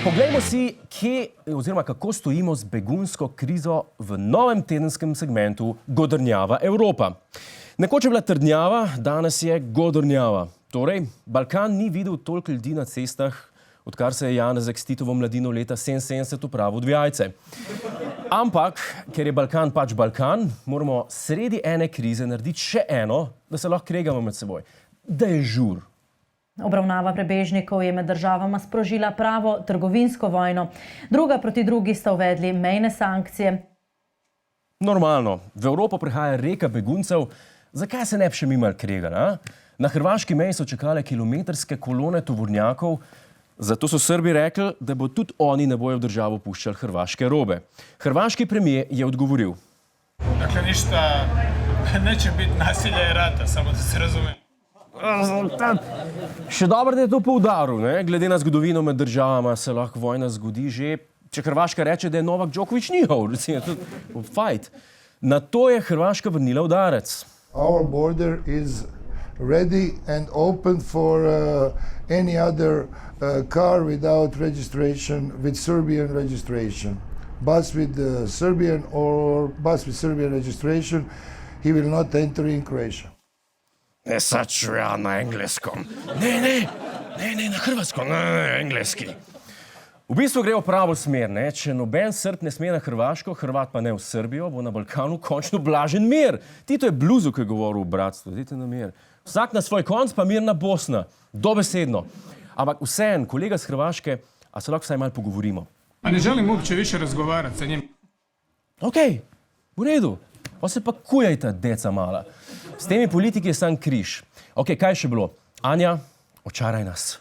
Poglejmo si, kako stojimo z begunsko krizo v novem tedenskem segmentu Godrnjava Evropa. Nekoč je bila trdnjava, danes je godrnjava. Torej, Balkan ni videl toliko ljudi na cestah, odkar se je Janezek s Titovo mladino leta 77 upravil v jajce. Ampak, ker je Balkan pač Balkan, moramo sredi ene krize narediti še eno, da se lahko kregamo med seboj. Da je žur. Obravnava prebežnikov je med državama sprožila pravo trgovinsko vojno. Druga proti drugi sta uvedli mejne sankcije. Normalno, v Evropo prihaja reka beguncev. Zakaj se ne bi še mi malo kregali? Na hrvaški meji so čakale kilometrske kolone tovornjakov, zato so Srbi rekli, da bo tudi oni ne bojo v državo puščali hrvaške robe. Hrvaški premijer je odgovoril. Dakle, ništa, neće biti nasilja i rata, samo da se razume. Še dobro, da je to poudaril, ne? Glede na zgodovino med državama se lahko vojna zgodi že, če Hrvaška reče, da je Novak Djokovic njihov, recimo, fight. Na to je Hrvaška vrnila udarec. Our border is ready and open for any other car without registration, with Serbian registration. Bus with Serbian or bus with Serbian registration, he will not enter in Croatia. Ne, saču ja na engleskom. Ne, na hrvatskom, ne, engleski. V bistvu gre v pravo smer, ne? Če noben Srb ne sme na Hrvaško, Hrvat pa ne v Srbijo, bo na Balkanu končno blažen mir. Tito je bluzu, ki je govoril o bratstvu, dajte na mir. Vsak na svoj konc, pa mirna Bosna. Dobesedno. Ampak vseeno, kolega z Hrvaške, a se lahko vsaj malo pogovorimo. A ne želim uopće više razgovarati sa njim. Okej, v redu. Pa se pa kujajta, deca mala. S temi politiki je sam križ. Okej, kaj še bilo? Anja, očaraj nas.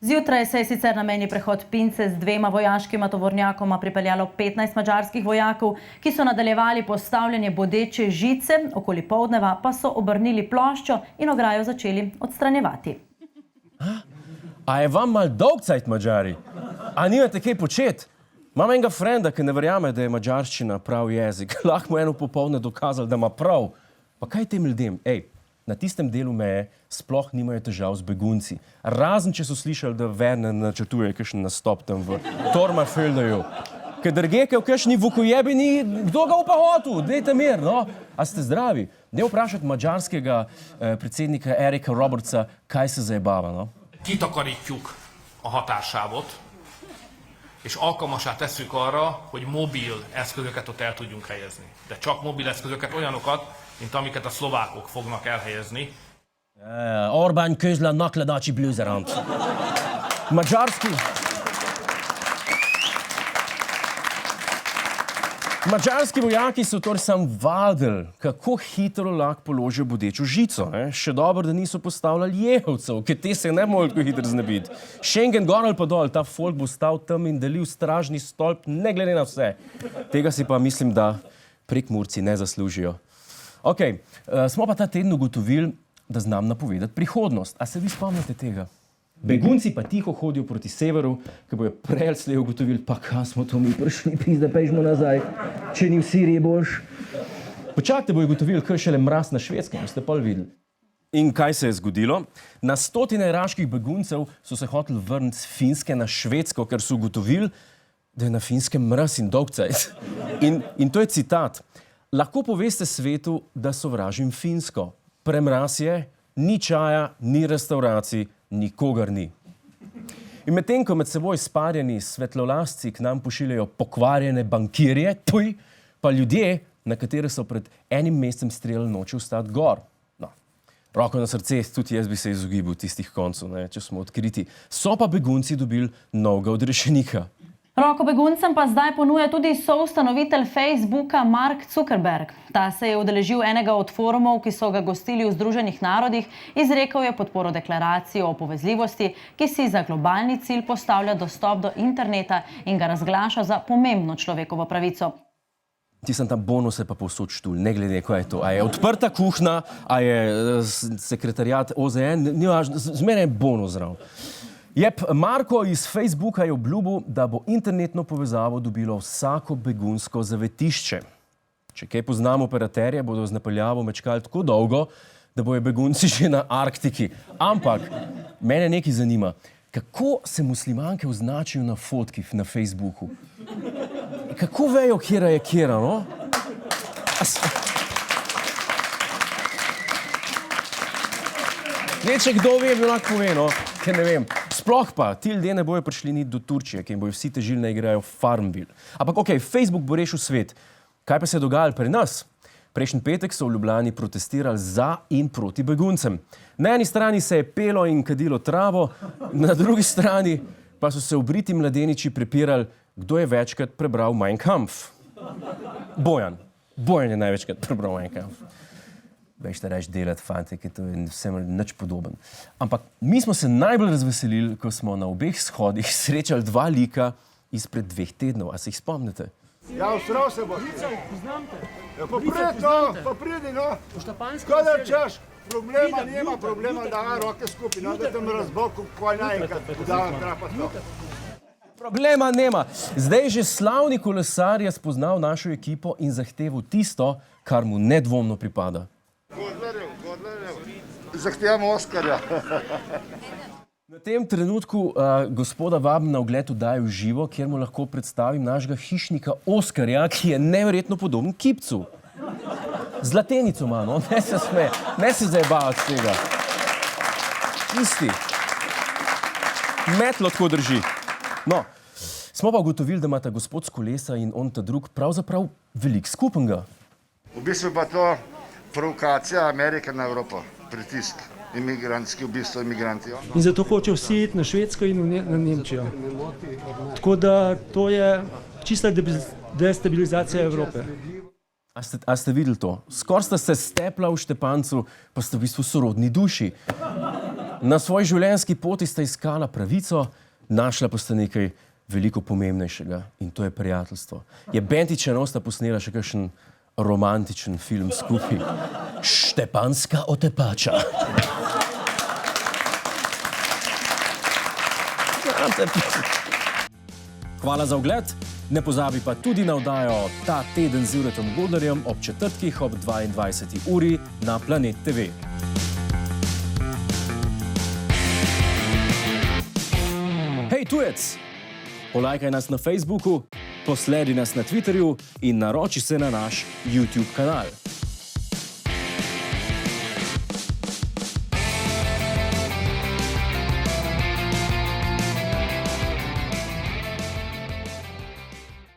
Zjutraj se je sicer na mejni prehod Pince z 2 vojaškima tovornjakoma pripeljalo 15 madžarskih vojakov, ki so nadaljevali postavljanje bodeče žice, okoli poldneva pa so obrnili ploščo in ograjo začeli odstranjevati. A je vam mal dolgcajt, Madžari? A nimate kaj početi? Imam enega frenda, ki ne verjame, da je madžarščina prav jezik. Lahko mu eno popoldne dokazali, da ima prav. Pa kaj tem ljudem? Na tistem delu meje sploh nimajo težav z begunci. Razen, če so slišali, da Verne načrtuje kakšen nastop tam v Tormafeldeju. Ker drgeke v kakšni vukojebini, kdo ga upa hotel? Dejte mir, no? A ste zdravi? Ne vprašati madžarskega predsednika Erika Robertsa, kaj se zajebava, no? Kitakarítjuk a hatásávot, és alkalmassá tesszük arra, hogy mobil eszközöket ott el tudjunk helyezni. De csak mobil eszközöket, olyanokat, mint amiket a szlovákok fognak elhelyezni. Orbán közlen nakledači bluzerant. Madžarski vojaki so torej sam vadili, kako hitro lahko položijo bodečo žico. Še dobro, da niso postavljali jehovcev, ker te se ne morajo tako hitro znebiti. Schengen gor ali pa dol, ta folk bo stal tam in delil stražni stolp, ne glede na vse. Tega si pa mislim, da Prekmurci ne zaslužijo. Okej, smo pa ta teden ugotovili, da znam napovedati prihodnost. A se vi spomnite tega? Begunci pa tiho hodijo proti severu, ki bojo prej ali slej ugotovili, pa kaj smo to mi prišli, pizda, pejžmo nazaj, če ni v Siriji boljš. Počakajte, bojo ugotovili, kaj šele mraz na Švedskem, boste pol videli. In kaj se je zgodilo? Na stotine iraških beguncev so se hoteli vrniti z Finske na Švedsko, ker so ugotovili, da je na Finskem mraz in dolgcajt. In to je citat. Lahko poveste svetu, da sovražim Finsko. Premraz je, ni čaja, ni restauracij, nikogar ni. In medtem, ko med seboj sparjeni svetlolasci k nam pošiljajo pokvarjene bankirje, pa ljudje, na katere so pred enim mesecem streljali, noče vstati gor. No, roko na srce, tudi jaz bi se izogibal tistih koncev, ne, če smo odkriti. So pa begunci dobili novega odrešenika. Roko beguncem pa zdaj ponuja tudi soustanovitelj Facebooka Mark Zuckerberg. Ta se je udeležil enega od forumov, ki so ga gostili v Združenih narodih, izrekel je podporo deklaraciji o povezljivosti, ki si za globalni cilj postavlja dostop do interneta in ga razglaša za pomembno človekovo pravico. Ti sem tam bonuse pa povsod štulj, ne glede, kaj je to. A je odprta kuhna, a je sekretariat OZN, ni važno, zmeraj je bonus zraven. Jep, Marko iz Facebooka je obljubil, da bo internetno povezavo dobilo vsako begunsko zavetišče. Če kaj poznamo operaterje, bodo z napeljavo mečkali tako dolgo, da bojo begunci že na Arktiki. Ampak, mene nekaj zanima. Kako se muslimanke označijo na fotkih na Facebooku? Kako vejo, kjera je kjera, no? Ne, če kdo ve, bi lahko pove, no, ker ne vem. Sploh pa, ti ljudje ne bojo prišli niti do Turčije, ki jim bojo vsi težili, da igrajo Farmville. Ampak ok, Facebook bo rešil svet. Kaj pa se je dogajalo pri nas? Prejšnji petek so v Ljubljani protestirali za in proti beguncem. Na eni strani se je pelo in kadilo travo, na drugi strani pa so se obriti mladeniči prepirali, kdo je večkrat prebral Mein Kampf. Bojan. Bojan je največkrat prebral Mein Kampf. Veš, da reč delati, fante, ki to je vsem nič podoben. Ampak mi smo se najbolj razveselili, ko smo na obeh shodih srečali dva lika izpred 2 tednov. A se jih spomnite? Ja, usral se bo. Ja, pa pridi, no. Kadar češ, problema, da roke skupaj, no, da tam razboku, kaj naenkrat, da trapa to. Problema nema. Zdaj že slavni kolesar je spoznal našo ekipo in zahteval tisto, kar mu nedvomno pripada. Godlerjev. Zahtevamo Oskarja. Na tem trenutku gospoda vabim na ogled oddaje v živo, kjer mu lahko predstavim našega hišnika Oskarja, ki je neverjetno podoben kipcu. Zlatenico ima, no? Ne se sme, ne se zajebavati z tega. Isti. Metlo tako drži. No, smo pa ugotovili, da ima ta gospod s kolesa in on ta drug pravzaprav veliko skupnega. V bistvu pa to provokacija Amerike na Evropo, pritisk. Imigrantski, v bistvu imigranti. In zato hoče vsi iti na Švedsko in na Nemčijo. Tako da to je čista destabilizacija Evrope. A ste videli to? Skor sta se stepla v Štepancu, pa sta v bistvu sorodni duši. Na svoji življenjski poti sta iskala pravico, našla pa sta nekaj veliko pomembnejšega in to je prijateljstvo. Je Bentičeno sta posnela še kakšen romantičen film skupaj. Štepanska otepača. Hvala za ogled. Ne pozabi pa tudi na oddajo Ta teden z Juretom Godlerjem ob četrtkih ob 22. uri na Planet TV. Hej, tujec! Polajkaj nas na Facebooku, posledi nas na Twitterju in naroči se na naš YouTube kanal.